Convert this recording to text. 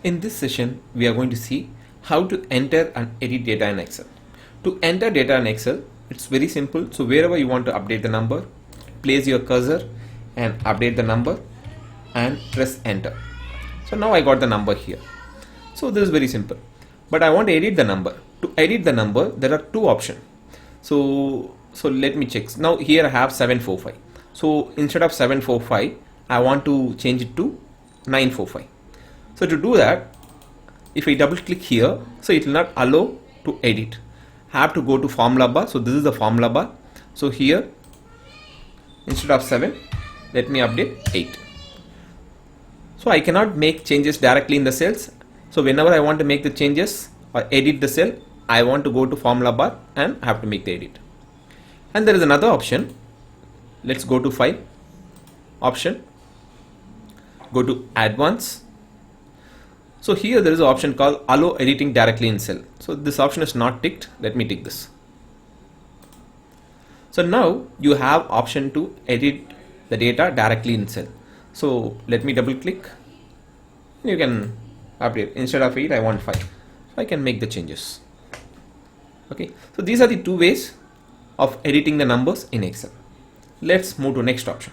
In this session, we are going to see how to enter and edit data in Excel. To enter data in Excel, it's very simple. So wherever you want to update the number, place your cursor and update the number and press enter. So now I got the number here. So this is very simple. But I want to edit the number. To edit the number, there are two options. So let me check. Now here I have 745. So instead of 745, I want to change it to 945. So to do that, if I double click here, so it will not allow to edit. I have to go to formula bar. So this is the formula bar. So here, instead of 7, let me update 8. So I cannot make changes directly in the cells. So whenever I want to make the changes or edit the cell, I want to go to formula bar and have to make the edit. And there is another option. Let's go to File, Option, go to Advanced. So here there is an option called Allow Editing Directly in Cell. So this option is not ticked. Let me tick this. So now you have option to edit the data directly in cell. So let me double click. You can update. Instead of 8, I want 5. So I can make the changes. Okay. So these are the two ways of editing the numbers in Excel. Let's move to next option.